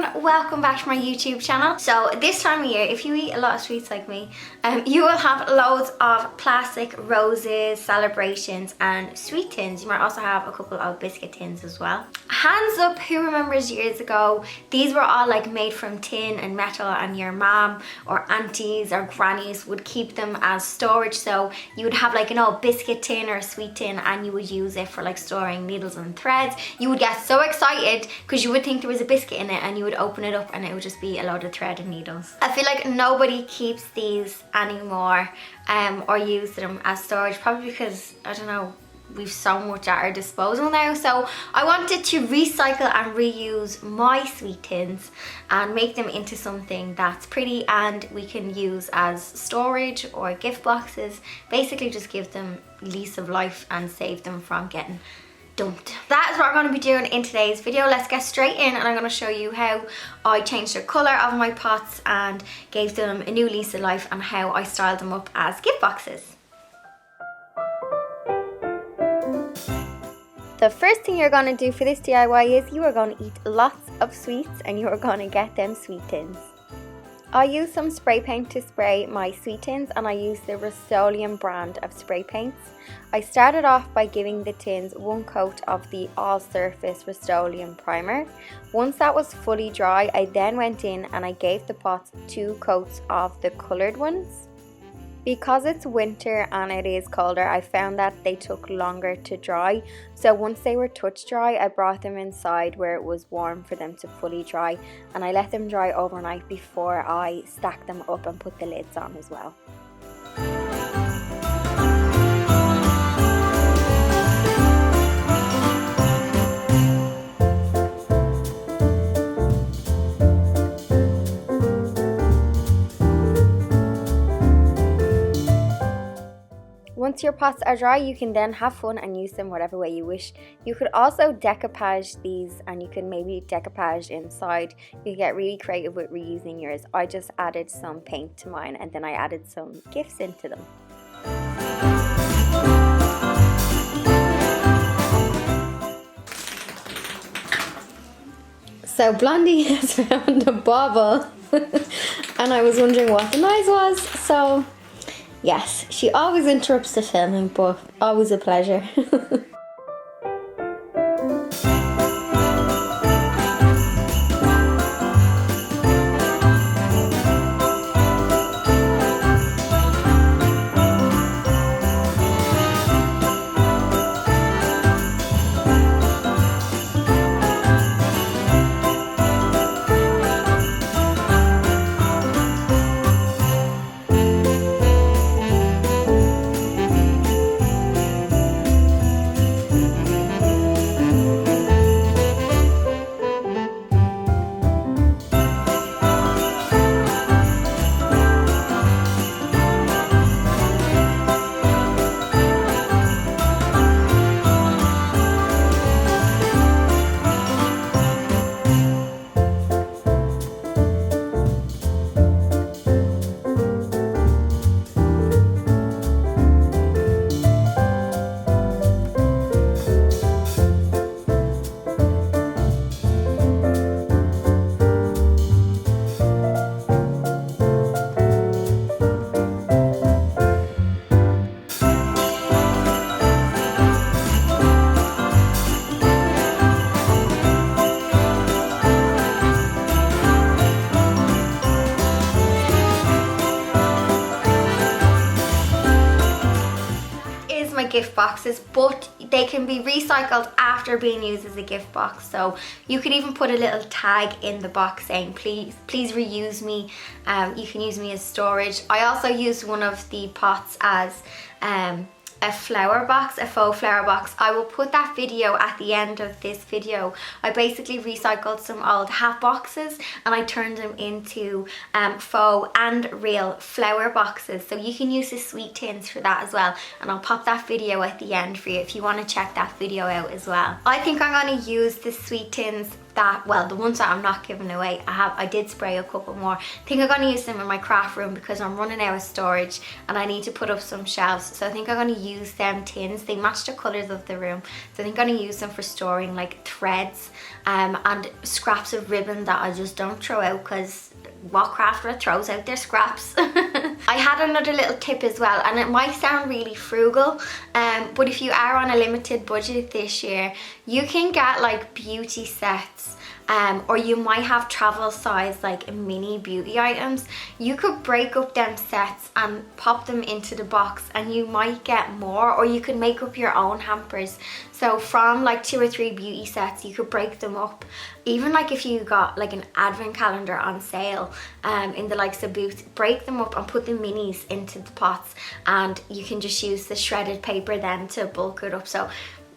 everyone, welcome back to my YouTube channel. So this time of year, if you eat a lot of sweets like me, you will have loads of plastic roses, celebrations and sweet tins. You might also have a couple of biscuit tins as well. Hands up who remembers years ago, these were all like made from tin and metal, and your mom or aunties or grannies would keep them as storage. So you would have like an old biscuit tin or a sweet tin and you would use it for like storing needles and threads. You would get so excited because you would think there was a biscuit in it and you would open it up and it would just be a load of thread and needles. I feel like nobody keeps these anymore or use them as storage, probably because, I don't know, we've so much at our disposal now. So I wanted to recycle and reuse my sweet tins and make them into something that's pretty and we can use as storage or gift boxes. Basically just give them lease of life and save them from getting dumped. That is what we're going to be doing in today's video. Let's get straight in and I'm going to show you how I changed the colour of my pots and gave them a new lease of life and how I styled them up as gift boxes. The first thing you're going to do for this DIY is you are going to eat lots of sweets and you are going to get them sweet tins. I used some spray paint to spray my sweet tins and I used the Rustoleum brand of spray paints. I started off by giving the tins one coat of the all-surface Rustoleum primer. Once that was fully dry, I then went in and I gave the pots 2 coats of the coloured ones. Because it's winter and it is colder, I found that they took longer to dry. So once they were touch dry, I brought them inside where it was warm for them to fully dry. And I let them dry overnight before I stacked them up and put the lids on as well. Once your pots are dry, you can then have fun and use them whatever way you wish. You could also decoupage these and you can maybe decoupage inside. You get really creative with reusing yours. I just added some paint to mine and then I added some gifts into them. So Blondie has found a bauble and I was wondering what the noise was, so yes, she always interrupts the filming, but always a pleasure. Gift boxes, but they can be recycled after being used as a gift box. So you could even put a little tag in the box saying please reuse me. You can use me as storage. I also used one of the pots as a flower box, a faux flower box. I will put that video at the end of this video. I basically recycled some old hat boxes and I turned them into faux and real flower boxes. So you can use the sweet tins for that as well. And I'll pop that video at the end for you if you want to check that video out as well. I think I'm going to use the sweet tins that, well, the ones that I'm not giving away, I did spray a couple more. I think I'm going to use them in my craft room because I'm running out of storage and I need to put up some shelves. So I think I'm going to use them tins. They match the colours of the room. So I think I'm going to use them for storing like threads and scraps of ribbon that I just don't throw out, because what crafter throws out their scraps? I had another little tip as well, and it might sound really frugal, but if you are on a limited budget this year, you can get like beauty sets, or you might have travel size like mini beauty items. You could break up them sets and pop them into the box and you might get more, or you could make up your own hampers. So from like 2 or 3 beauty sets, you could break them up. Even like if you got like an advent calendar on sale in the likes of Boots, break them up and put the minis into the pots, and you can just use the shredded paper then to bulk it up. So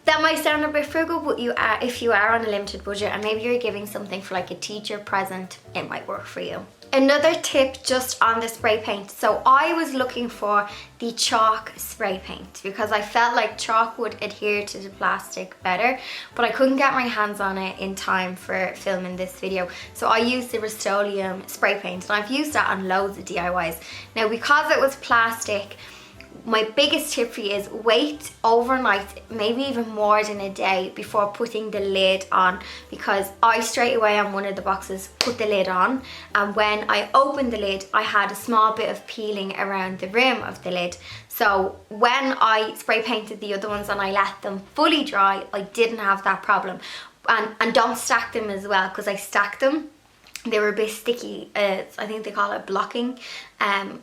that might sound a bit frugal, but if you are on a limited budget and maybe you're giving something for like a teacher present, it might work for you. Another tip just on the spray paint. So I was looking for the chalk spray paint because I felt like chalk would adhere to the plastic better, but I couldn't get my hands on it in time for filming this video. So I used the Rustoleum spray paint, and I've used that on loads of DIYs. Now, because it was plastic, my biggest tip for you is wait overnight, maybe even more than a day, before putting the lid on, because I straight away on one of the boxes put the lid on, and when I opened the lid I had a small bit of peeling around the rim of the lid. So when I spray painted the other ones and I let them fully dry, I didn't have that problem. And don't stack them as well, because I stacked them, they were a bit sticky. I think they call it blocking.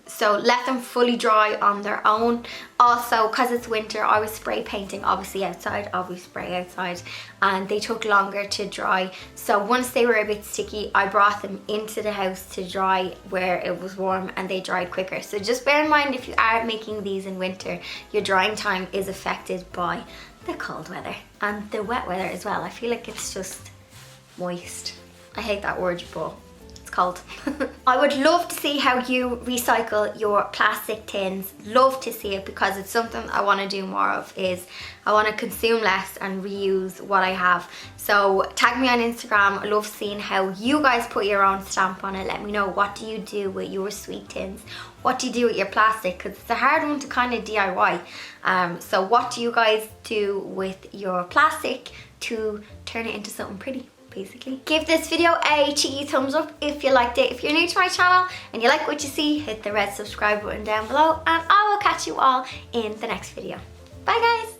So let them fully dry on their own. Also, because it's winter, I was spray painting obviously outside, obviously spray outside, and they took longer to dry. So once they were a bit sticky, I brought them into the house to dry where it was warm, and they dried quicker. So just bear in mind, if you are making these in winter, your drying time is affected by the cold weather and the wet weather as well. I feel like it's just moist. I hate that word, but it's cold. I would love to see how you recycle your plastic tins. Love to see it, because it's something I want to do more of. Is I want to consume less and reuse what I have. So tag me on Instagram. I love seeing how you guys put your own stamp on it. Let me know, what do you do with your sweet tins? What do you do with your plastic? Because it's a hard one to kind of DIY. So what do you guys do with your plastic to turn it into something pretty? Basically, give this video a cheeky thumbs up if you liked it. If you're new to my channel and you like what you see, hit the red subscribe button down below, and I will catch you all in the next video. Bye guys.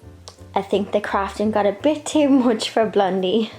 I think the crafting got a bit too much for Blondie.